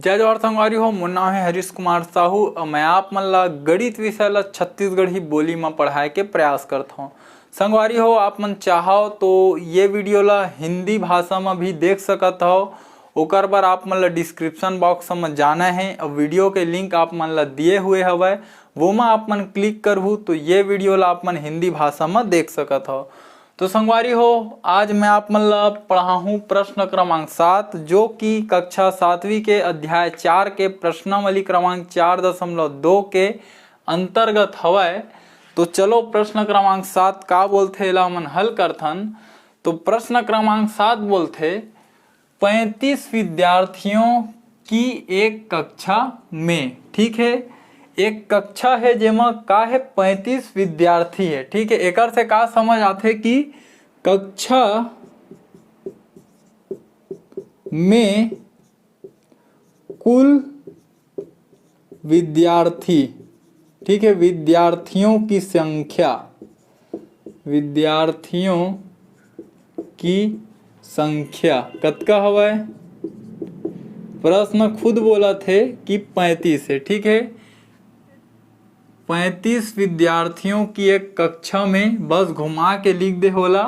जय जवाहर संगवारी हो। मोर नाम है हरीश कुमार साहू और मैं आप मन ला गणित विषय ला छत्तीसगढ़ी बोली में पढ़ाए के प्रयास करता हूँ। संगवारी हो, आप मन चाहो तो ये वीडियो ला हिंदी भाषा में भी देख सकत हो। ओकर बार आप मन ला डिस्क्रिप्शन बॉक्स में जाना है और वीडियो के लिंक आप मन ला दिए हुए हवे, वो में आप मन क्लिक करहु तो ये वीडियो ला आप मन हिंदी भाषा में देख सकत हो। तो संगवारी हो, आज मैं आप मन ला पढ़ा हूँ प्रश्न क्रमांक 7, जो कि कक्षा 7वीं के अध्याय 4 के प्रश्नावली क्रमांक 4.2 के अंतर्गत हवय। तो चलो प्रश्न क्रमांक 7 का बोलथे ला मन हल करथन। तो प्रश्न क्रमांक 7 बोलथे 35 विद्यार्थियों की एक कक्षा में। ठीक है, एक कक्षा है जेमा का है 35 विद्यार्थी है। ठीक है, एकर से का समझ आथे कि कक्षा में कुल विद्यार्थी, ठीक है, विद्यार्थियों की संख्या, विद्यार्थियों की संख्या कतका हवय। प्रश्न खुद बोला थे कि 35 है। ठीक है, 35 विद्यार्थियों की एक कक्षा में, बस घुमा के लिख दे होला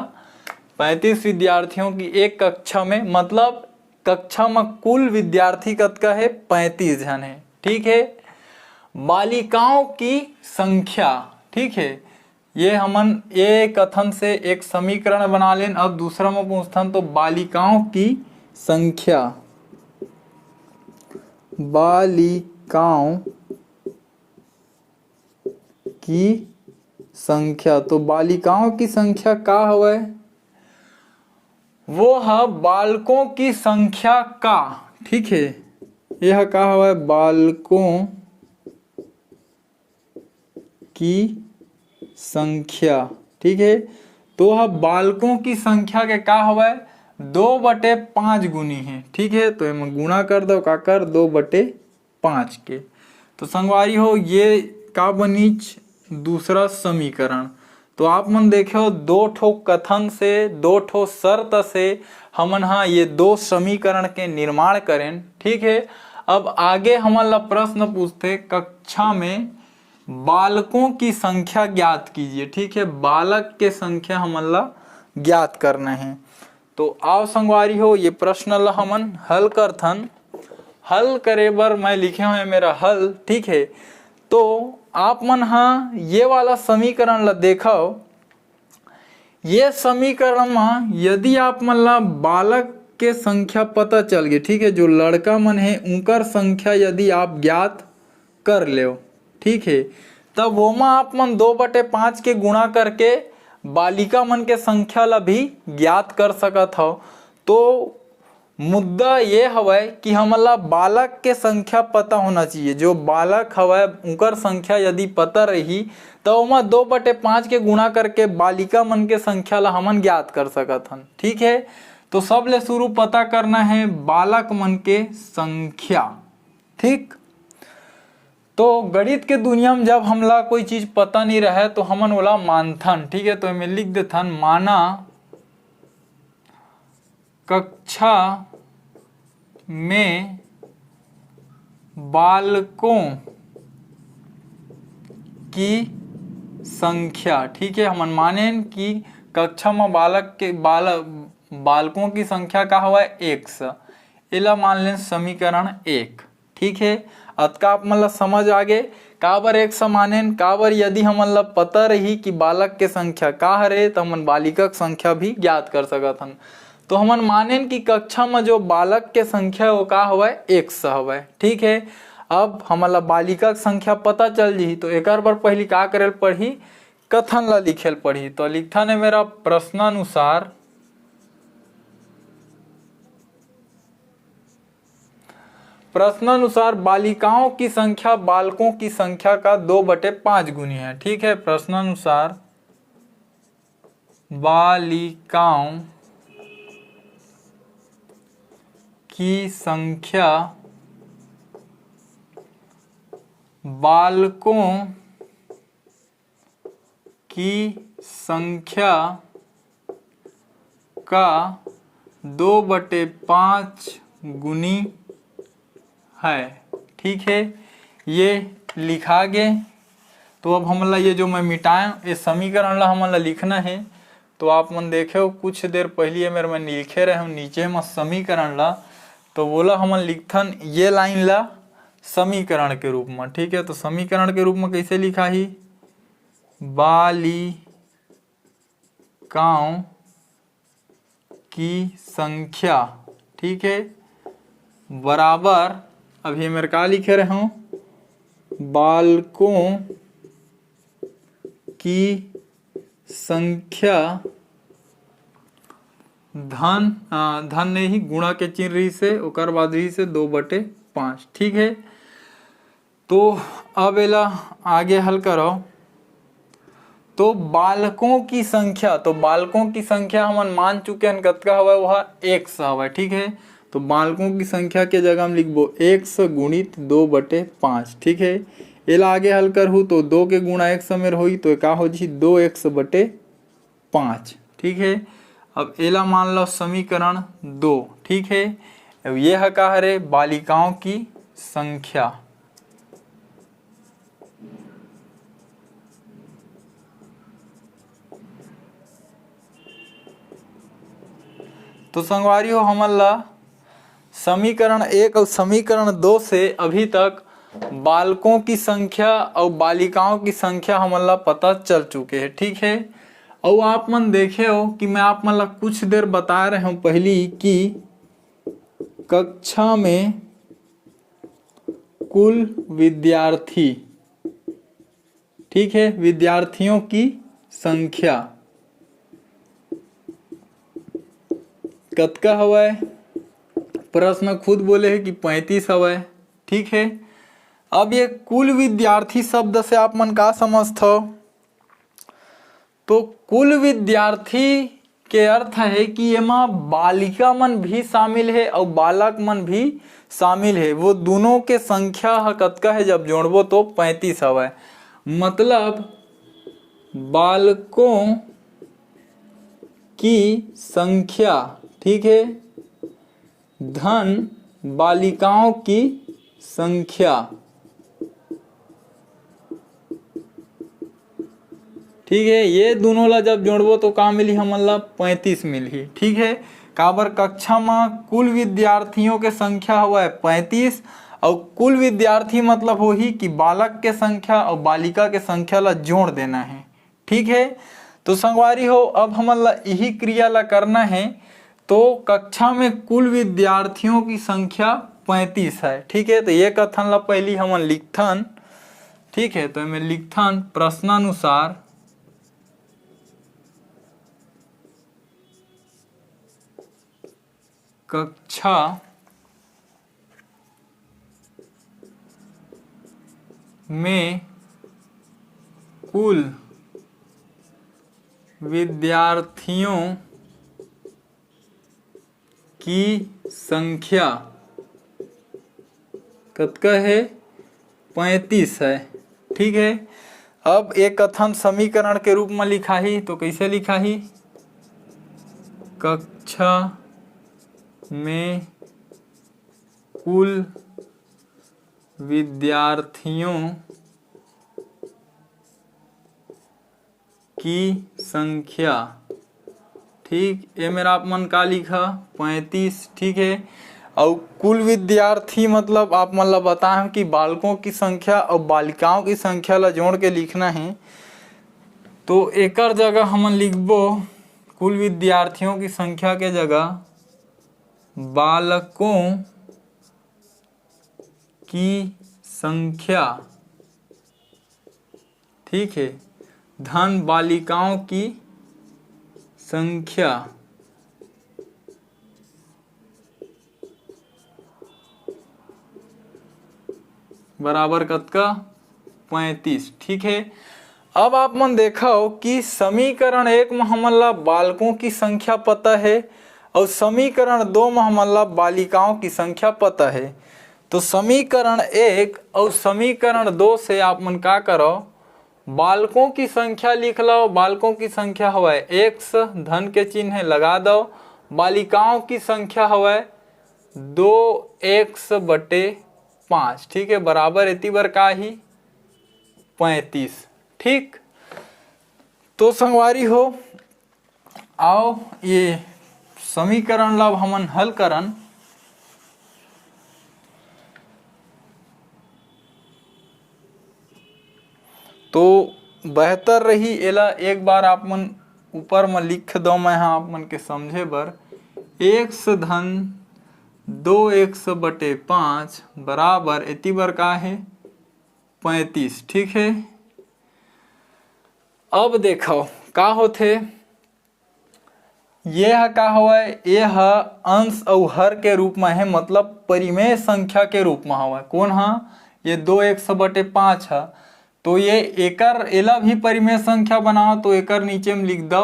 35 विद्यार्थियों की एक कक्षा में, मतलब कक्षा में कुल विद्यार्थी कतका है 35 जन है। ठीक है, बालिकाओं की संख्या, ठीक है, ये हमन ये कथन से एक समीकरण बना लें। अब दूसरा में पूछथन तो बालिकाओं की संख्या, बालिकाओं की संख्या, तो बालिकाओं की संख्या का हवय, वो है बालकों की संख्या का। ठीक है, यह का हवय बालकों की संख्या। ठीक है, तो वह बालकों की संख्या के का हवय 2/5 गुनी है। ठीक है, तो इनमें गुणा कर दो, का कर 2/5 के। तो संगवारी हो, ये का बनीच दूसरा समीकरण। तो आप मन देखो दो ठो कथन से, दो ठो शर्त से हमन हाँ ये दो समीकरण के निर्माण करें। ठीक है, अब आगे हमन ला प्रश्न पूछते कक्षा में बालकों की संख्या ज्ञात कीजिए। ठीक है, बालक के संख्या हमन ला ज्ञात करना है। तो आओ संगवारी हो, ये प्रश्न ला हमन हल करथन। हल करे बर मैं लिखे हुए मेरा हल। ठीक है, तो आप मन हाँ ये वाला समीकरण ला देखो। ये समीकरण में यदि आप मन ला बालक के संख्या पता चल गई, ठीक है, जो लड़का मन है उनकर संख्या यदि आप ज्ञात कर ले, ठीक है, तब वो में आप मन 2/5 के गुणा करके बालिका मन के संख्या ला भी ज्ञात कर सकत हो। तो मुद्दा ये हवय कि हमला बालक के संख्या पता होना चाहिए। जो बालक हवय उनकर संख्या यदि पता रही तो ओमा 2/5 के गुणा करके बालिका मन के संख्या ला हमन ज्ञात कर सकत हन। ठीक है, तो सबले शुरू पता करना है बालक मन के संख्या। ठीक, तो गणित के दुनिया में जब हमला कोई चीज पता नहीं रहे तो हमन ओला मानथन। ठीक है, तो इनमें लिख देथन माना कक्षा में बालकों की संख्या। ठीक है, हमन माने कि कक्षा में बालकों की संख्या का हुआ 100, इला मान लें समीकरण 1। ठीक है, अतका आप मन ला समझ आगे काबर 100 माने, काबर यदि हमन ला पता रही कि बालक के संख्या का हरे तो हमन बालिका की संख्या भी ज्ञात कर सकत हन। तो हमन माने कि कक्षा में जो बालक के संख्या वो का हवय 100 हवय। ठीक है, अब हमन ला बालिका की संख्या पता चल जी तो एक बार पहली का करेल पढ़ी, कथन ला लिखेल पढ़ी। तो लिखथन है मेरा प्रश्नानुसार बालिकाओं की संख्या बालकों की संख्या का 2/5 गुनी है। ठीक है, प्रश्नानुसार बालिकाओं की संख्या बालकों की संख्या का 2/5 गुनी है। ठीक है, ये लिखा गया। तो अब हमला ये जो मैं मिटाएं ये समीकरण ला हमला लिखना है। तो आप मन देखे कुछ देर पहले मेरे में लिखे रहे हूँ नीचे में समीकरण ला, तो बोला हमन लिखथन ये लाइन ला समीकरण के रूप में। ठीक है, तो समीकरण के रूप में कैसे लिखा ही, बालिकाओं की संख्या, ठीक है, बराबर, अभी मेरे का लिखे रहे हूँ, बालकों की संख्या धन ने ही गुणा के चिन्ह रही से ओकर बाद रही से 2/5। ठीक है, तो अब एला आगे हल करो। तो बालकों की संख्या, तो बालकों की संख्या हमन मान चुके हैं कतका हवा, वह 100 हवा। ठीक है, तो बालकों की संख्या के जगह हम लिखबो 100 गुणित 2/5। ठीक है, एला आगे हल करहूँ तो 2 के गुणा 100 में होई तो का हो जी 2x/5। ठीक है, अब एला मान लो समीकरण 2। ठीक है, अब ये है का हरे, बालिकाओं की संख्या। तो संगवारी हो हमन ला समीकरण 1 और समीकरण 2 से अभी तक बालकों की संख्या और बालिकाओं की संख्या हमन ला पता चल चुके हैं। ठीक है, और आप मन देखे हो कि मैं आप मन ला कुछ देर बता रहे हूँ पहली कि कक्षा में कुल विद्यार्थी, ठीक है, विद्यार्थियों की संख्या कतका हवय, प्रश्न खुद बोले है कि 35 हवय। ठीक है, अब ये कुल विद्यार्थी शब्द से आप मन का समझते हो, तो कुल विद्यार्थी के अर्थ है कि एमा बालिका मन भी शामिल है और बालक मन भी शामिल है। वो दोनों के संख्या है कतका है, जब जोड़बो तो 35 हवय। मतलब बालकों की संख्या, ठीक है, धन बालिकाओं की संख्या। ठीक है, ये दोनों ला जब जोड़बो तो का मिली हमन ला 35 मिली। ठीक है, काबर कक्षा में कुल विद्यार्थियों के संख्या हुआ है 35 और कुल विद्यार्थी मतलब हो ही कि बालक के संख्या और बालिका के संख्या ला जोड़ देना है। ठीक है, तो संगवारी हो अब हमन ला यही क्रिया ला करना है। तो कक्षा में कुल विद्यार्थियों की संख्या 35 है। ठीक है, तो ये कथन ला पहली हमन लिखथन। ठीक है, तो मैं लिखथन प्रश्नानुसार कक्षा में कुल विद्यार्थियों की संख्या कतका है, 35 है। ठीक है, अब एक कथन समीकरण के रूप में लिखा ही, तो कैसे लिखा ही, कक्षा में कुल विद्यार्थियों की संख्या। ठीक, ये मेरा आप मन का लिखा 35। ठीक है, और कुल विद्यार्थी मतलब आप मन ला बताएं कि बालकों की संख्या और बालिकाओं की संख्या ला जोड़ के लिखना है। तो एकर जगह हमन लिखबो कुल विद्यार्थियों की संख्या के जगह बालकों की संख्या। ठीक है, धन बालिकाओं की संख्या। बराबर कतका, 35। ठीक है, अब आप मन देखो कि समीकरण 1 में हमन ला बालकों की संख्या पता है और समीकरण 2 में हमन ला बालिकाओं की संख्या पता है। तो समीकरण 1 और समीकरण 2 से आप मन का करो, बालकों की संख्या लिख लो। बालकों की संख्या हवा 100, धन के चिन्ह लगा दो। बालिकाओं की संख्या हवा 2x/5। 5, ठीक है, बराबर इतनी बार का ही 35। ठीक, तो संगवारी हो आओ ये समीकरण ला हमन हल करन। तो बेहतर रही एला एक बार आप मन ऊपर में लिख दो, मैं हाँ आप मन के समझे बर। x धन 2x बटे 5 बराबर इतनी बार का है 35। ठीक है, अब देखो का होथे, यह का हवय, यह अंश और हर के रूप में है, मतलब परिमेय संख्या के रूप में हवय। कौन हा, ये 2x बटे 5 है, तो ये एकर एला भी परिमेय संख्या बनाओ तो एकर नीचे में लिख दो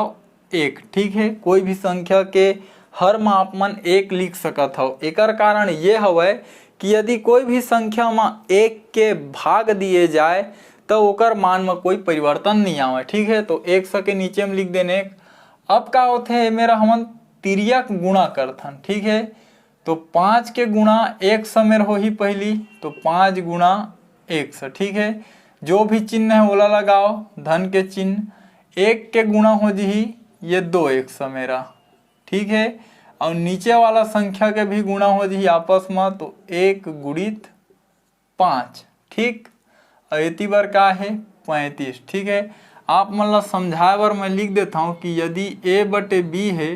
1। ठीक है, कोई भी संख्या के हर में आप मन 1 लिख सकत हो। एकर कारण ये हवय कि यदि कोई भी संख्या में 1 के भाग दिए जाए तो ओकर मान में कोई परिवर्तन नहीं आवे। ठीक है, तो 100 के नीचे में लिख देने। अब का होथे, मेरा हमन तिर्यक गुणा करथन। ठीक है, तो 5 के गुणा 100 मेर हो ही पहली, तो 5 गुणा 100। ठीक है, जो भी चिन्ह है ओला लगाओ, धन के चिन्ह। 1 के गुणा हो जी ये 2x मेरा। ठीक है, और नीचे वाला संख्या के भी गुणा हो जी आपस में, तो 1 गुणित 5। ठीक, और इतनी बार का है 35। ठीक है, आप मन ला समझाए बर मैं लिख देता हूँ कि यदि a बटे b है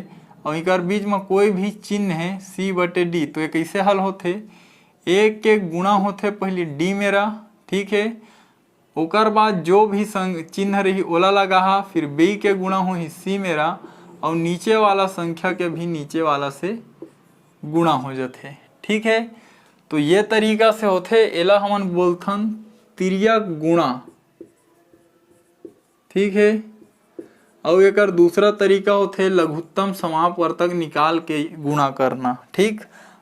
और इकर बीच में कोई भी चिन्ह है c बटे d, तो ये कैसे हल होथे, a के गुणा होथे पहले d मेरा। ठीक है, ओकर बाद जो भी चिन्ह रही ओला लगा, फिर b के गुणा हो ही c मेरा, और नीचे वाला संख्या के भी नीचे वाला से गुणा हो जाते। ठीक है, तो ये तरीका से होथे, एला हमन बोलथन तिर्यक गुणा। ठीक है, और एक दूसरा तरीका होथे लघुत्तम समापवर्तक निकाल के गुणा करना। ठीक,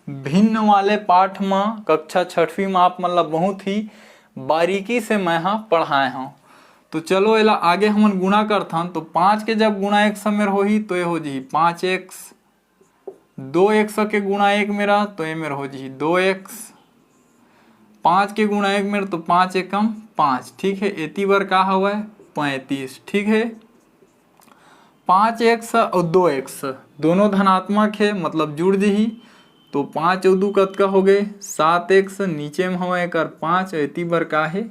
भिन्न वाले पाठ में कक्षा 6वीं में आप मन ला बहुत ही बारीकी से मैं हाँ पढ़ाए हूँ। तो चलो एला आगे हमन गुणा करथन। तो 5 के जब गुणा 100 मेर होही तो ये हो जी 5x, 2x के गुणा 1 मेरा तो ये मेर हो जी 2x, 5 के गुणा 1 मेर तो 5 एकम 5। ठीक है, इतनी बार का हवा 35। ठीक है, 5x और 2x दोनों धनात्मक है, मतलब जुड़ जी, तो 5 और 2 कतका हो गए 7x, नीचे में हवा एक 5, इतनी बार का है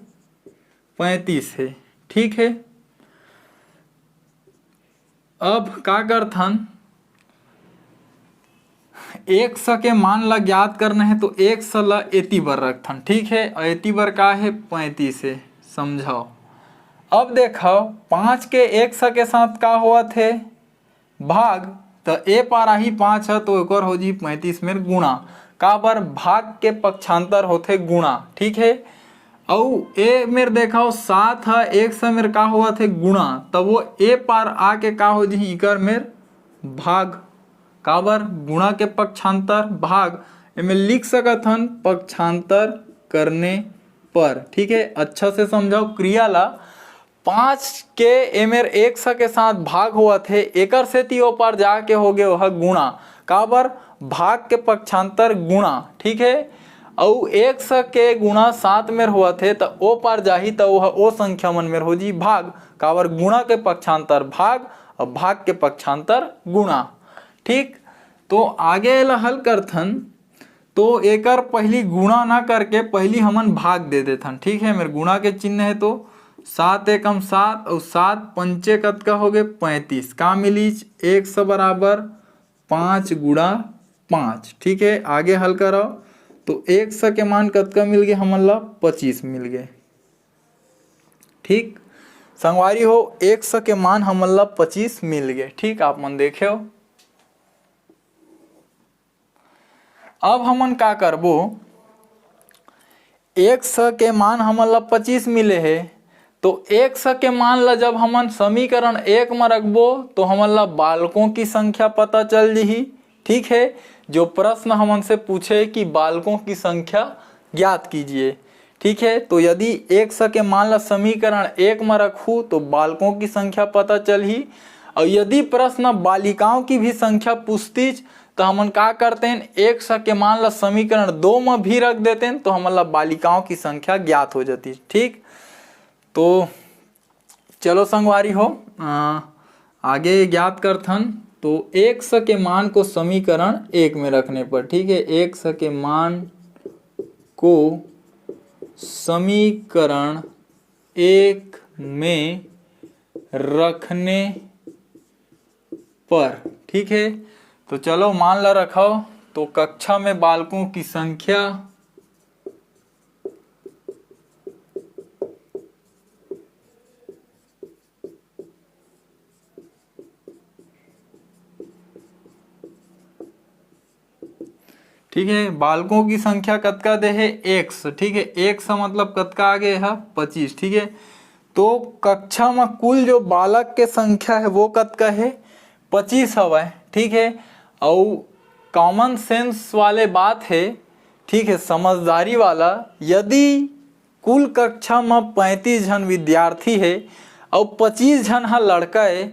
35 है। ठीक है, अब का करथन, 100 के मान ला ज्ञात करना है तो 100 ला इतनी बार रखथन। ठीक है, और इतनी बार का है 35 है, समझाओ। अब देखो 5 के 100 के साथ का हुआ थे भाग, तो ए पारा ही 5 है तो एक हो जी 35 में गुणा। का बार भाग के पक्षांतर होते गुणा। ठीक है, और ए मेर देखो 7 है, 100 मेर का हुआ थे गुणा, तब वो ए पार आके का हो जी इकर मेर भाग। का बार गुणा के पक्षांतर भाग, इमें लिख सकत हन पक्षांतर करने पर। ठीक है, अच्छा से समझाओ क्रिया ला। 5 के एमेर 100 के साथ भाग हुआ थे, एकर से तीओ पर जाके हो गए वह गुणा। का बार भाग के पक्षांतर गुणा। ठीक है, और 100 के गुणा 7 मेर हुआ थे तो ओ पार जाही तो वह ओ संख्या मन मेर हो जी भाग। का बार गुणा के पक्षांतर भाग और भाग के पक्षांतर गुणा। ठीक, तो आगे ला हल करथन, तो एकर पहली गुणा ना करके पहली हमन भाग दे देथन। ठीक है, मेरे गुणा के चिन्ह है तो 7 एकम 7 और 7 पंचे कतका हो गए 35। का मिली 100 बराबर 5 गुणा 5। ठीक है, आगे हल करो तो 100 के मान कतका मिल गए हमन ला 25 मिल गए। ठीक, संगवारी हो 100 के मान हमन ला 25 मिल गए। ठीक, आप मन देखे हो। अब हमन का करबो, 100 के मान हमन ला 25 मिले है, तो 100 के मान ला जब हमन समीकरण 1 में रखबो तो हमन ला बालकों की संख्या पता चल जी। ठीक है, जो प्रश्न हमन से पूछे कि बालकों की संख्या ज्ञात कीजिए। ठीक है, तो यदि 100 के मान ला समीकरण 1 में रखूँ तो बालकों की संख्या पता चल ही, और यदि प्रश्न बालिकाओं की भी संख्या पूछतीच तो हमन का करते हैं, एक के मान ला समीकरण 2 में भी रख देते हैं तो हमन ला बालिकाओं की संख्या ज्ञात हो जाती है। ठीक, तो चलो संगवारी हो आगे ज्ञात करथन। तो एक के मान को समीकरण 1 में रखने पर, ठीक है, एक के मान को समीकरण 1 में रखने पर, ठीक है, तो चलो मान ला रखो। तो कक्षा में बालकों की संख्या ठीक है, बालकों की संख्या कतका दे है 100, ठीक है, 100 मतलब कतका आगे है 25, ठीक है। तो कक्षा में कुल जो बालक के संख्या है वो कतका है 25 हवा, ठीक है। और कॉमन सेंस वाले बात है, ठीक है, समझदारी वाला, यदि कुल कक्षा में 35 जन विद्यार्थी है और 25 जन है लड़का है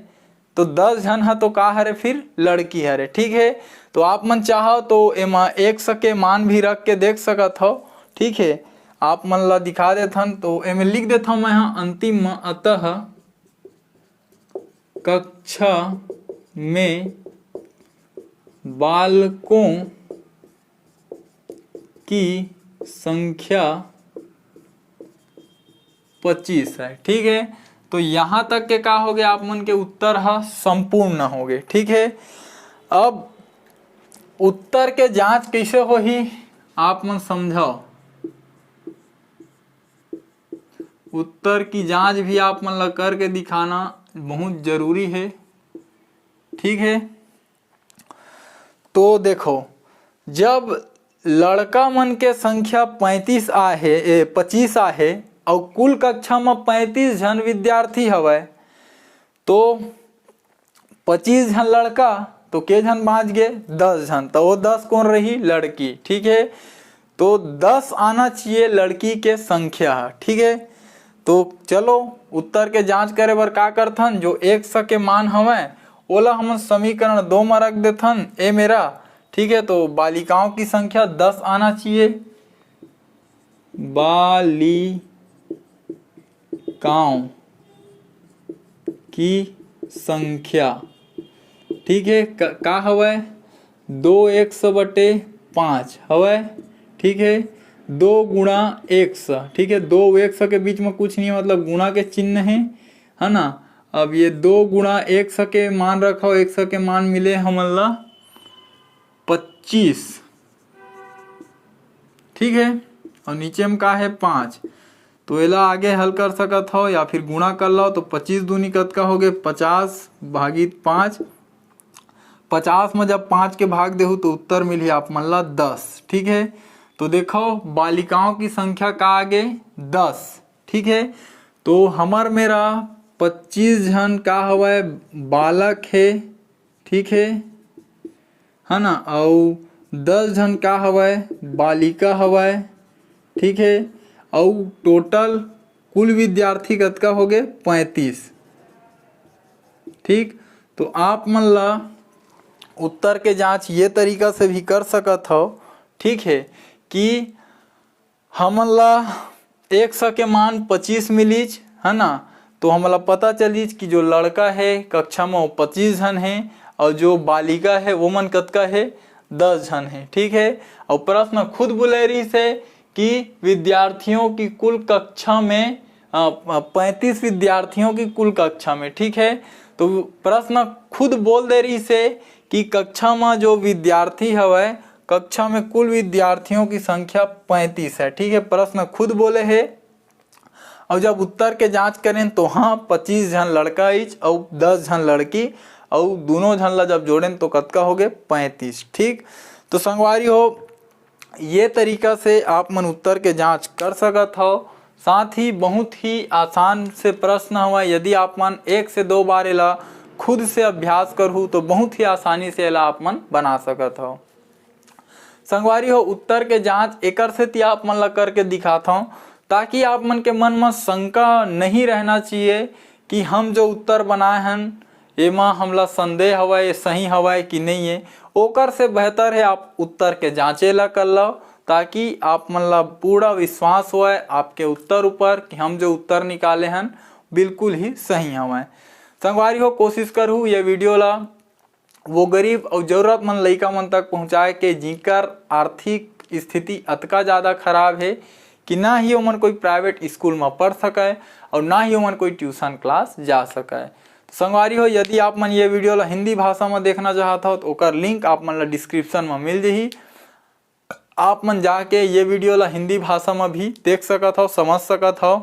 तो 10 जन है तो का हरे फिर लड़की हरे, ठीक है। तो आप मन चाहो तो एमा 100 के मान भी रख के देख सकत हो, ठीक है, आप मन ला दिखा देथन। तो एमे लिख देता हूँ मैं यहाँ अंतिम में, अतः कक्षा में बालकों की संख्या 25 है, ठीक है। तो यहाँ तक के का हो गया आप मन के उत्तर है संपूर्ण हो गए, ठीक है। अब उत्तर के जांच कैसे हो ही आप मन समझाओ, उत्तर की जांच भी आप मन ला करके दिखाना बहुत जरूरी है, ठीक है। तो देखो, जब लड़का मन के संख्या 25 आहे और कुल कक्षा में 35 जन विद्यार्थी हवे, तो 25 जन लड़का तो के जन बाँच गए 10 जन, तो वो 10 कौन रही लड़की, ठीक है। तो 10 आना चाहिए लड़की के संख्या, ठीक है। तो चलो उत्तर के जांच करे बर का करथन, जो 100 के मान हवे ओला हम समीकरण 2 में रख देथन ए मेरा, ठीक है। तो बालिकाओं की संख्या 10 आना चाहिए, बालिकाओं की संख्या, ठीक है, का हवे 2 100/5 हवे, ठीक है, 2 गुणा 100, ठीक है, 2 100 के बीच में कुछ नहीं है, मतलब गुणा के चिन्ह है ना। अब ये 2 गुणा 100 के मान रखो, 100 के मान मिले हमन ला 25, ठीक है, और नीचे में का है 5, तो एला आगे हल कर सकत हो या फिर गुणा कर लो। तो 25 दूनी कतका हो गए 50 भागित 5, 50 में जब 5 के भाग देहू तो उत्तर मिली आप मन ला 10, ठीक है। तो देखो बालिकाओं की संख्या का आगे 10, ठीक है। तो हमार मेरा 25 जन का हवा बालक है, ठीक है ना, और 10 जन का हवा बालिका हवा, ठीक है। और टोटल कुल विद्यार्थी कतका हो गए 35, ठीक। तो आप मन ला उत्तर के जांच ये तरीका से भी कर सकत हो, ठीक है, कि हमन ला 100 के मान 25 मिलीच, है ना। तो हमला पता चलीच कि जो लड़का है कक्षा में वो 25 जन है और जो बालिका है वो मन कतका है 10 जन है, ठीक है। और प्रश्न खुद बोले रही से कि विद्यार्थियों की कुल कक्षा में 35 विद्यार्थियों की कुल कक्षा में, ठीक है। तो प्रश्न खुद बोल दे रही से कि कक्षा में जो विद्यार्थी हवे, कक्षा में कुल विद्यार्थियों की संख्या 35 है, ठीक है, प्रश्न खुद बोले है। और जब उत्तर के जांच करें तो हाँ 25 जन लड़का इच और 10 जन लड़की, और दोनों जन ला जब जोड़ें तो कतका हो गए 35, ठीक। तो संगवारी हो ये तरीका से आप मन उत्तर के जांच कर सकत हो। साथ ही बहुत ही आसान से प्रश्न हुआ, यदि आप मन 1 से 2 बार एला खुद से अभ्यास करूँ तो बहुत ही आसानी से एला आप मन बना सकत हो। संगवारी हो उत्तर के जांच एकर से आप मन ला करके दिखाता हूँ, ताकि आप मन के मन में शंका नहीं रहना चाहिए कि हम जो उत्तर बनाए हैं एमा हमला संदेह हवय सही हवय कि नहीं है, ओकर से बेहतर है आप उत्तर के जांचे ला कर लो, ताकि आप मन ला पूरा विश्वास होए आपके उत्तर ऊपर कि हम जो उत्तर निकाले हन बिल्कुल ही सही हवय। संगवारी हो कोशिश करूँ ये वीडियो ला वो गरीब और जरूरतमंद लइका मन तक पहुँचाए के जिनकर आर्थिक स्थिति अतका ज़्यादा खराब है कि ना ही ओमन कोई प्राइवेट स्कूल में पढ़ सके और ना ही ओमन कोई ट्यूशन क्लास जा सके। संगवारी हो यदि आप मन ये वीडियो ला हिंदी भाषा में देखना चाहता हो तो ओकर लिंक आप मन ला डिस्क्रिप्शन में मिल जाही। आप मन जाके ये वीडियो ला हिंदी भाषा में भी देख सकत हो, समझ सकत हो।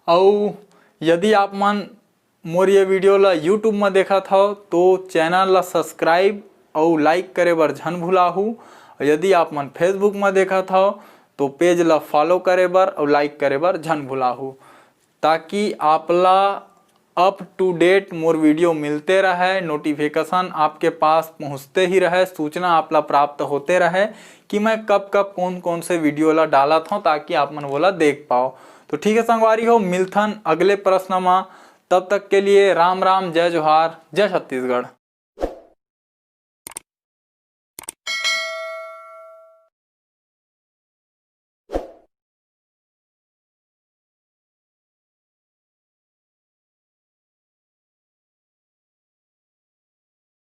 और यदि आप मन मोर ये वीडियो ला यूट्यूब में देखत हो तो चैनल ला सब्सक्राइब और लाइक करे बर झन भुलाहू। और यदि आप मन फेसबुक में देखत हो तो पेज ला फॉलो करे बर और लाइक करे बर झन भुलाहू, ताकि आप ला up to date more video मिलते रहे, नोटिफिकेशन आपके पास पहुंचते ही रहे, सूचना आप ला प्राप्त होते रहे कि मैं कब कब कौन कौन से वीडियो ला डालत हूँ, ताकि आप मन बोला देख पाओ। तो ठीक है संगवारी हो, मिलथन अगले प्रश्न में। तब तक के लिए राम राम, जय जोहार, जय छत्तीसगढ़।